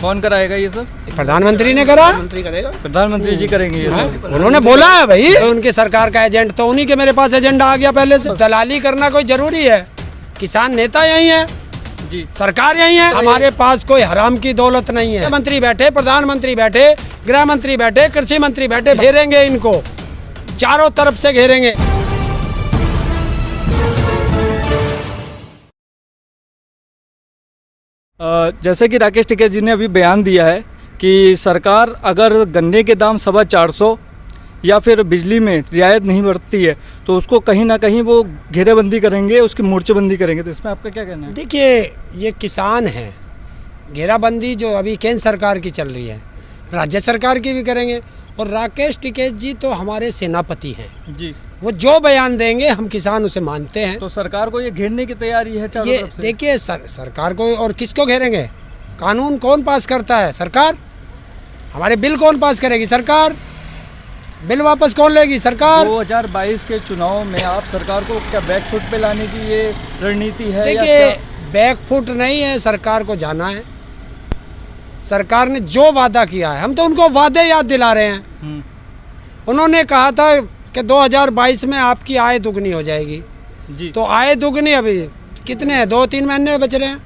कौन कराएगा ये सब? प्रधानमंत्री ने करा, मंत्री करेगा, प्रधानमंत्री जी करेंगे ये सब। उन्होंने बोला है भाई, तो उनकी सरकार का एजेंट तो उन्हीं के मेरे पास एजेंडा आ गया पहले से। दलाली करना कोई जरूरी है? किसान नेता यही है जी, सरकार यही है। हमारे पास कोई हराम की दौलत नहीं है। मंत्री बैठे, प्रधानमंत्री बैठे, गृह मंत्री बैठे, कृषि मंत्री बैठे, घेरेंगे इनको, चारों तरफ से घेरेंगे। जैसे कि राकेश टिकैत जी ने अभी बयान दिया है कि सरकार अगर गन्ने के दाम 450 या फिर बिजली में रियायत नहीं बरतती है तो उसको कहीं ना कहीं वो घेरेबंदी करेंगे, उसकी मोर्चेबंदी करेंगे। तो इसमें आपका क्या कहना है? देखिए, ये किसान है, घेराबंदी जो अभी केंद्र सरकार की चल रही है, राज्य सरकार की भी करेंगे। और राकेश टिकैत जी तो हमारे सेनापति हैं जी, वो जो बयान देंगे हम किसान उसे मानते हैं। तो सरकार को ये घेरने की तैयारी है चारों ये तरफ से। देखिए, सरकार को और किसको घेरेंगे? कानून कौन पास करता है? सरकार। हमारे बिल कौन पास करेगी? सरकार। बिल वापस कौन लेगी? सरकार। 2022 के चुनाव में आप सरकार को क्या बैकफुट पे लाने की ये रणनीति है? देखिए, बैकफुट नहीं है, सरकार को जाना है। सरकार ने जो वादा किया है, हम तो उनको वादे याद दिला रहे हैं। उन्होंने कहा था कि 2022 में आपकी आय दुगनी हो जाएगी जी, तो आय दुगनी अभी कितने हैं? 2-3 महीने बच रहे हैं।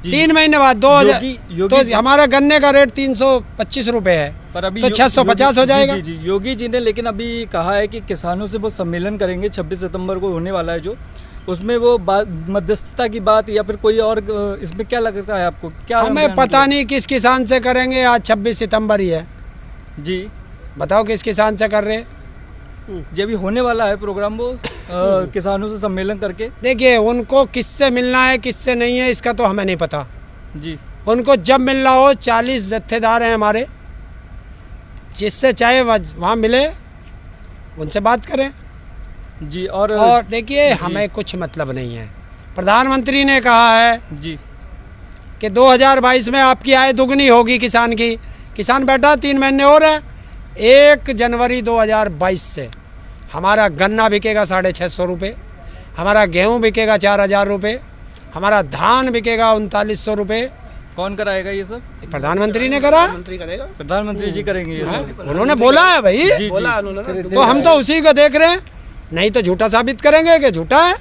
3 महीने बाद 2000 तो हमारा गन्ने का रेट 325 रुपए है, पर अभी तो 650 हो जाएगा। जी, योगी जी ने लेकिन अभी कहा है कि किसानों से वो सम्मेलन करेंगे 26 सितंबर को होने वाला है, जो उसमें वो मध्यस्थता की बात या फिर कोई और, इसमें क्या लगता है आपको? क्या हमें पता नहीं किस किसान से करेंगे। आज 26 सितंबर ही है जी, बताओ किस किसान से कर रहे? जो अभी होने वाला है प्रोग्राम वो किसानों से सम्मेलन करके। देखिए, उनको किससे मिलना है किससे नहीं है इसका तो हमें नहीं पता जी, उनको जब मिलना हो। 40 जत्थेदार हैं हमारे, जिससे चाहे वहाँ मिले, उनसे बात करें जी। और देखिए, हमें कुछ मतलब नहीं है। प्रधानमंत्री ने कहा है जी कि 2022 में आपकी आय दुगनी होगी किसान की। किसान बैठा 3 महीने और है। 1 जनवरी 2022 से हमारा गन्ना बिकेगा 650 रुपये, हमारा गेहूँ बिकेगा 4000 रुपये, हमारा धान बिकेगा 3900 रुपये। कौन कराएगा ये सब? प्रधानमंत्री ने करा, मंत्री करेगा, प्रधानमंत्री जी करेंगे ये सब। उन्होंने बोला है भाई। जी, बोला उन्होंने। तो हम तो उसी को देख रहे हैं, नहीं तो झूठा साबित करेंगे कि झूठा है।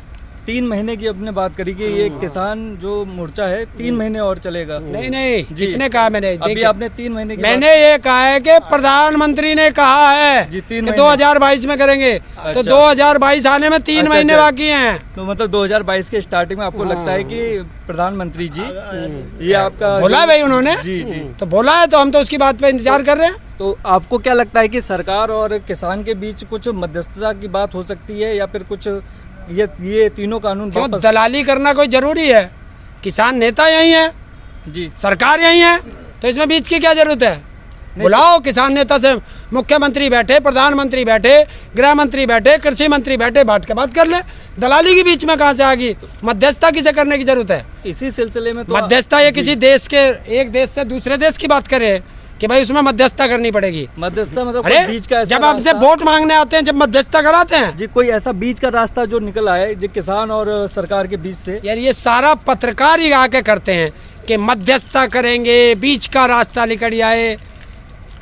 3 महीने की अपने बात करी कि ये किसान जो मोर्चा है 3 महीने और चलेगा। नहीं, जिसने कहा? मैंने अभी आपने 3 महीने की मैंने ये कहा है कि प्रधानमंत्री ने कहा है जी, 3 कि महीने 2022 में करेंगे। तो अच्छा। 2022 आने में 3 महीने बाकी हैं। तो मतलब 2022 के स्टार्टिंग में आपको लगता है कि प्रधानमंत्री जी ये आपका बोला है भाई उन्होंने। जी जी, तो बोला है तो हम तो उसकी बात पे इंतजार कर रहे हैं। तो आपको क्या लगता है कि सरकार और किसान के बीच कुछ मध्यस्थता की बात हो सकती है या फिर कुछ ये तीनों कानून क्यों वापस? दलाली करना कोई जरूरी है? किसान नेता यही है, जी, सरकार यही है, तो इसमें बीच की क्या जरूरत है? बुलाओ किसान नेता से, मुख्यमंत्री बैठे, प्रधानमंत्री बैठे, गृह मंत्री बैठे, कृषि मंत्री बैठे, बात के बात कर ले। दलाली के बीच में कहाँ से आ गई? मध्यस्थता किसे करने की जरूरत है? इसी सिलसिले में तो मध्यस्थता ये किसी देश के, एक देश से दूसरे देश की बात करे कि भाई उसमें मध्यस्थता करनी पड़ेगी। मध्यस्थता मतलब अरे कोई बीच का ऐसा जब हमसे रास्ता- वोट मांगने आते हैं, जब मध्यस्थता कराते हैं जी, कोई ऐसा बीच का रास्ता जो निकल आए जो किसान और सरकार के बीच से। यार, ये सारा पत्रकार ही आके करते हैं कि मध्यस्थता करेंगे, बीच का रास्ता निकल आए।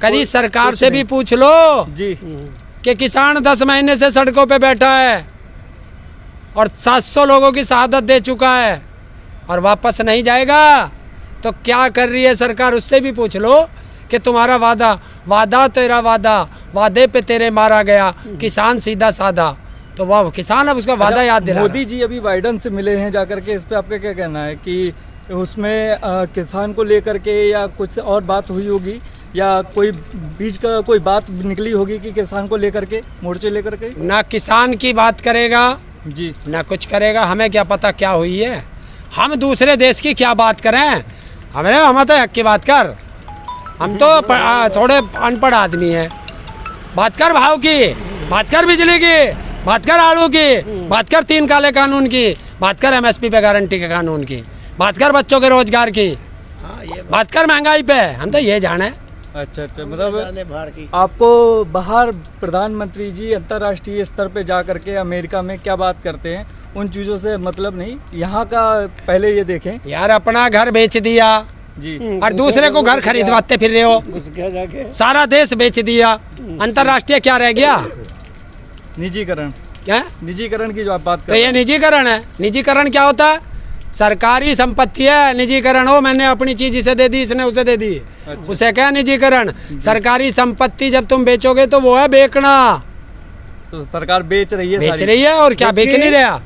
कभी सरकार से भी पूछ लो जी, कि किसान 10 महीने से सड़कों पे बैठा है और 700 लोगों की शहादत दे चुका है और वापस नहीं जाएगा, तो क्या कर रही है सरकार? उससे भी पूछ लो कि तुम्हारा वादा तेरा वादा, वादे पे तेरे मारा गया, किसान सीधा साधा। तो वाह, किसान अब उसका वादा याद दिला रहा है। मोदी जी अभी बाइडन से मिले हैं जाकर के, इस पे आपका क्या कहना है कि उसमें किसान को लेकर के या कुछ और बात हुई होगी या कोई बीच का कोई बात निकली होगी कि किसान को लेकर के, मोर्चे लेकर के? ना किसान की बात करेगा जी, ना कुछ करेगा। हमें क्या पता क्या हुई है? हम दूसरे देश की क्या बात करें? हम तो हक की बात कर। हम तो थोड़े अनपढ़ आदमी हैं। बात कर भाव की, बात कर बिजली की, बात कर आलू की, बात कर 3 काले कानून की, बात कर MSP पे गारंटी के कानून की, बात कर बच्चों के रोजगार की, बात कर महंगाई पे। हम तो ये जाने। अच्छा, मतलब आपको बाहर प्रधानमंत्री जी अंतर्राष्ट्रीय स्तर पे जा करके अमेरिका में क्या बात करते हैं उन चीज़ों से मतलब नहीं, यहाँ का पहले ये देखें। यार, अपना घर बेच दिया, जी और दूसरे को घर खरीदवाते फिर रहे हो। सारा देश बेच दिया, अंतर्राष्ट्रीय क्या रह गया? निजीकरण, क्या निजीकरण की जो आप बात कर तो रहे ये निजीकरण है। निजीकरण क्या होता है? सरकारी संपत्ति है, निजीकरण हो मैंने अपनी चीज इसे दे दी, इसने उसे दे दी, अच्छा। उसे क्या निजीकरण? सरकारी संपत्ति जब तुम बेचोगे तो वो है बेचना। तो सरकार बेच रही है, बेच रही है और क्या बेच नहीं रहा?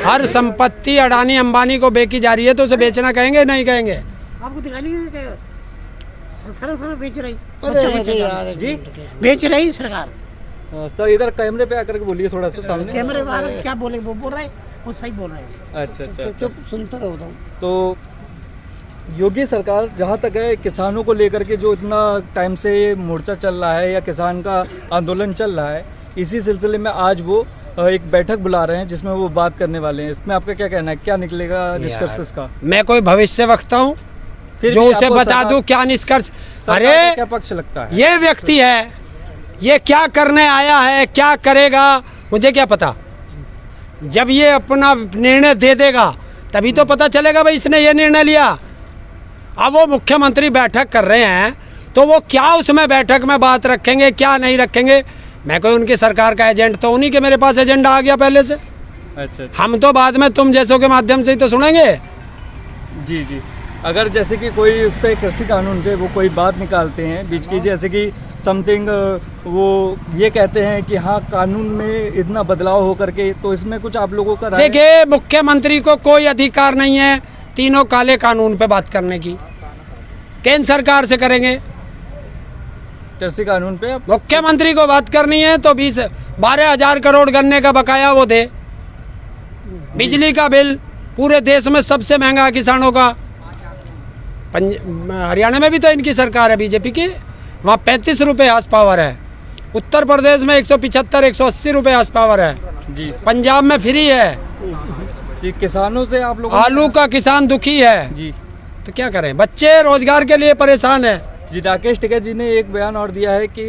हर संपत्ति अडानी अंबानी को बेची जा रही है, तो उसे बेचना कहेंगे नहीं कहेंगे? आपको दिखाई नहीं देगा? सरकार बेच रही, जी बेच रही सरकार। सर इधर कैमरे पे आकर के बोलिए थोड़ा सा सामने। कैमरे वाले क्या बोले, वो बोल रहे वो सही बोल रहे हैं। अच्छा अच्छा अच्छा। चुप सुनता रहता हूँ। तो योगी सरकार जहाँ तक है किसानों को लेकर के जो इतना टाइम से मोर्चा चल रहा है या किसान का आंदोलन चल रहा है, इसी सिलसिले में आज वो एक बैठक बुला रहे हैं जिसमें वो बात करने वाले हैं। इसमें आपका क्या कहना है, क्या निकलेगा निष्कर्ष इसका? मैं कोई भविष्य वक्ता हूँ फिर जो भी उसे आपको बता सरकार- दूं क्या निष्कर्ष? सरकार का अरे क्या पक्ष लगता है? ये व्यक्ति है, ये क्या करने आया है, क्या करेगा, मुझे क्या पता। जब ये अपना निर्णय दे देगा तभी तो पता चलेगा भाई इसने ये निर्णय लिया। अब वो मुख्यमंत्री बैठक कर रहे हैं तो वो क्या उसमें बैठक में बात रखेंगे, क्या नहीं रखेंगे। मैं कोई उनकी सरकार का एजेंट तो उन्हीं के, मेरे पास एजेंडा आ गया पहले से। अच्छा हम तो बाद में तुम जैसों के माध्यम से ही तो सुनेंगे। जी जी। अगर जैसे कि कोई उस पर कृषि कानून पे वो कोई बात निकालते हैं बीच की, जैसे कि समथिंग वो ये कहते हैं कि हाँ कानून में इतना बदलाव हो करके, तो इसमें कुछ आप लोगों का राय? देखिए, मुख्यमंत्री को कोई अधिकार नहीं है तीनों काले कानून पे बात करने की। केंद्र सरकार से करेंगे। कृषि कानून पे आप मुख्यमंत्री को बात करनी है तो 12,000 करोड़ गन्ने का बकाया वो दे। बिजली का बिल पूरे देश में सबसे महंगा किसानों का। हरियाणा में भी तो इनकी सरकार है बीजेपी की, वहाँ 35 रुपये हाउस पावर है। उत्तर प्रदेश में 175-180 रुपये हाउस पावर है। जी पंजाब में फ्री है। जी। किसानों से आप लोग आलू का किसान दुखी है, जी तो क्या करें? बच्चे रोजगार के लिए परेशान है। जी। राकेश टिकैत जी ने एक बयान और दिया है कि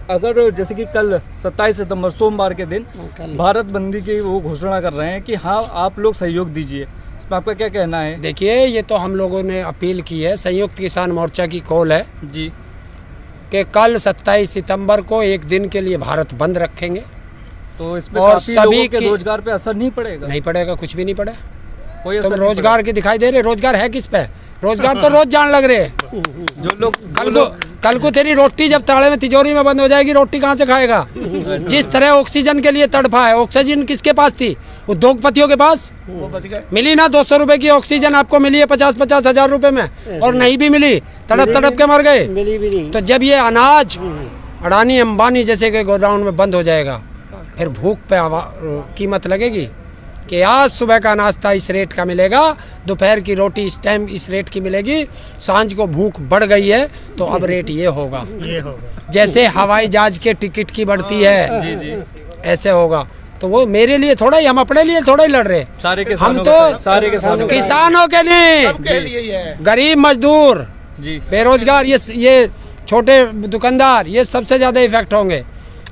अगर जैसे कि कल 27 सितंबर सोमवार के दिन भारत बंदी की वो घोषणा कर रहे हैं कि हाँ आप लोग सहयोग दीजिए, इसमें आपका क्या कहना है? देखिए, ये तो हम लोगों ने अपील की है, संयुक्त किसान मोर्चा की कॉल है जी कि कल 27 सितंबर को एक दिन के लिए भारत बंद रखेंगे। तो इसमें और काफी सभी लोगों के की- रोजगार पे असर नहीं पड़ेगा? नहीं पड़ेगा, कुछ भी नहीं पड़े। कोई तुम असर नहीं रोजगार की दिखाई दे रहे, रोजगार है किस पे? रोजगार तो रोज जान लग रहे। पड़ेगा? जो लोग कल को तेरी रोटी जब ताले में तिजोरी में बंद हो जाएगी, रोटी कहाँ से खाएगा? जिस तरह ऑक्सीजन के लिए तड़फा है, ऑक्सीजन किसके पास थी? उद्योगपतियों के पास वो बच गए। मिली ना। 200 रुपए की ऑक्सीजन आपको मिली है 50-50 हजार रुपए में, और नहीं भी मिली, तड़प तड़प के मर गए। मिली भी नहीं। तो जब ये अनाज अडानी अंबानी जैसे के गोदाम में बंद हो जाएगा, फिर भूख पे कीमत लगेगी कि आज सुबह का नाश्ता इस रेट का मिलेगा, दोपहर की रोटी इस टाइम इस रेट की मिलेगी, सांझ को भूख बढ़ गई है तो अब रेट ये होगा। जैसे हवाई जहाज के टिकट की बढ़ती है, जी जी। ऐसे होगा। तो वो मेरे लिए थोड़ा ही, हम अपने लिए थोड़ा ही लड़ रहे। सारे हम किसानों तो के सारे किसानों के किसानों के लिए, गरीब मजदूर, जी बेरोजगार, ये छोटे दुकानदार, ये सबसे ज़्यादा इफेक्ट होंगे।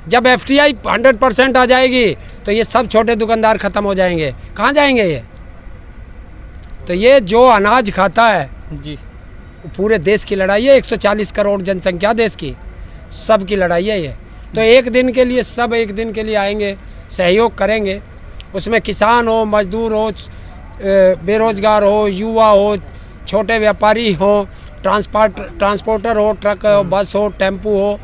जब FTI 100% आ जाएगी तो ये सब छोटे दुकानदार खत्म हो जाएंगे। कहाँ जाएंगे ये? तो ये जो अनाज खाता है, जी पूरे देश की लड़ाई है। 140 करोड़ जनसंख्या देश की, सब की लड़ाई है ये। तो एक दिन के लिए सब एक दिन के लिए आएंगे, सहयोग करेंगे। उसमें किसान हो, मजदूर हो, बेरोजगार हो, युवा हो, छोटे व्यापारी हो, ट्रांसपोर्टर हो, ट्रक हो, बस हो, टेम्पू हो,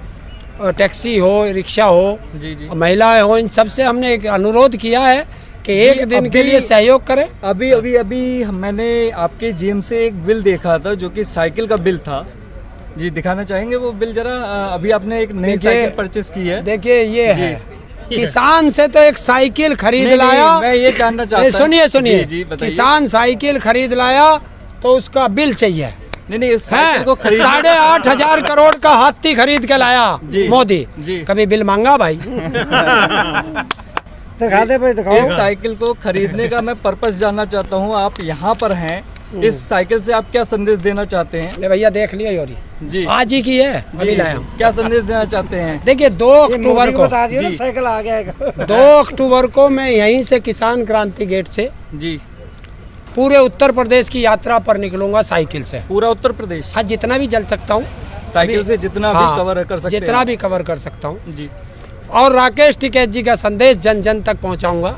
टैक्सी हो, रिक्शा हो, जी जी। महिलाएं हो, इन सब से हमने एक अनुरोध किया है कि जी, एक दिन के अभी- लिए सहयोग करें। अभी मैंने आपके GM से एक बिल देखा था जो कि साइकिल का बिल था। जी दिखाना चाहेंगे वो बिल जरा? अभी आपने एक नई देखिए- साइकिल परचेस की है। देखिए, ये जी। है, किसान से तो एक साइकिल खरीद नहीं, लाया। मैं ये जानना चाहता हूं। सुनिए जी, जी, बताइए। किसान साइकिल खरीद लाया तो उसका बिल चाहिए। नहीं इस साइकिल को खरीद 8,500 करोड़ का हाथी खरीद के लाया जी, मोदी। जी। कभी बिल मांगा भाई? दिखा दे भाई, दिखाओ। इस साइकिल को खरीदने का मैं पर्पस जानना चाहता हूँ। आप यहाँ पर हैं, इस साइकिल से आप क्या संदेश देना चाहते हैं? ले भैया, देख लिया योरी, जी आज ही की है, अभी जी, लाया हूँ। क्या संदेश देना चाहते हैं? देखिए, 2 अक्टूबर को, बता दियो ना, जी। साइकिल आ गया है। 2 अक्टूबर को मैं यहीं से किसान क्रांति गेट से जी पूरे उत्तर प्रदेश की यात्रा पर निकलूंगा साइकिल से। पूरा उत्तर प्रदेश हाँ, जितना भी चल सकता हूँ साइकिल अभी- से जितना हाँ, भी कवर कर सकते हैं जितना आप। भी कवर कर सकता हूँ। जी। और राकेश टिकैत जी का संदेश जन जन तक पहुंचाऊंगा,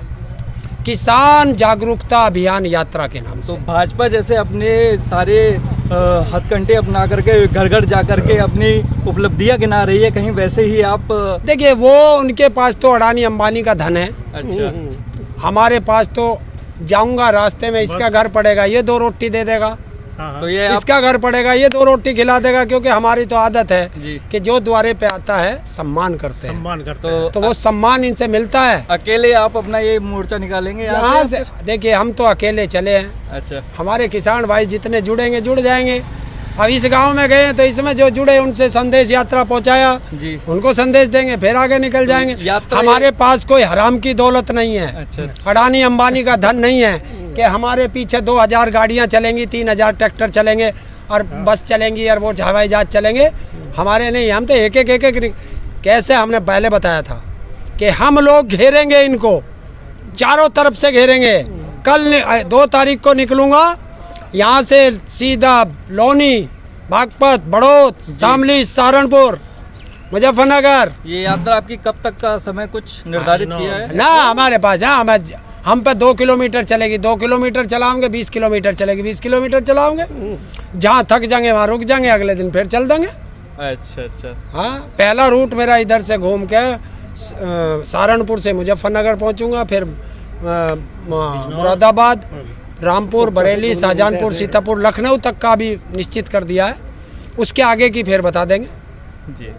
किसान जागरूकता अभियान यात्रा के नाम तो से। भाजपा जैसे अपने सारे हथकंडे अपना करके घर घर जा करके अपनी उपलब्धियां गिना रही है, कहीं वैसे ही आप देखिए, वो उनके पास तो अडानी अंबानी का धन है, अच्छा। हमारे पास तो जाऊंगा रास्ते में इसका घर पड़ेगा ये 2 रोटी दे देगा, तो ये आप इसका घर पड़ेगा ये 2 रोटी खिला देगा, क्योंकि हमारी तो आदत है जी। कि जो द्वारे पे आता है सम्मान करते हैं, सम्मान करते तो तो वो सम्मान इनसे मिलता है। अकेले आप अपना ये मोर्चा निकालेंगे यहाँ यहाँ से से? देखिए, हम तो अकेले चले हैं, अच्छा। हमारे किसान भाई जितने जुड़ेंगे जुड़ जाएंगे। अब इस गांव में गए तो इसमें जो जुड़े उनसे संदेश यात्रा पहुंचाया, जी। उनको संदेश देंगे, फिर आगे निकल जाएंगे। यात्रा हमारे पास कोई हराम की दौलत नहीं है, अच्छा। अडानी अंबानी का धन नहीं है कि हमारे पीछे 2000 गाड़ियां चलेंगी, 3000 ट्रैक्टर चलेंगे और बस चलेंगी और वो हवाई जहाज चलेंगे, हमारे नहीं। हम तो एक एक कैसे हमने पहले बताया था कि हम लोग घेरेंगे इनको, चारों तरफ से घेरेंगे। कल 2 तारीख को निकलूंगा यहाँ से सीधा लौनी, बागपत, बड़ौद, शामली, सहारनपुर, मुजफ्फरनगर। ये यात्रा आपकी कब तक का समय कुछ निर्धारित किया है? ना हमारे पास हम पे 2 किलोमीटर चलेगी, 2 किलोमीटर चलाओगे, 20 किलोमीटर चलेगी, 20 किलोमीटर चलाओगे, जहाँ थक जाएंगे वहाँ रुक जाएंगे, अगले दिन फिर चल देंगे। अच्छा अच्छा। हाँ, पहला रूट मेरा इधर से घूम के सहारनपुर से मुजफ्फरनगर पहुँचूंगा, फिर मुरादाबाद, रामपुर, बरेली, शाहजहांपुर, सीतापुर, लखनऊ तक का भी निश्चित कर दिया है। उसके आगे की फिर बता देंगे। जी।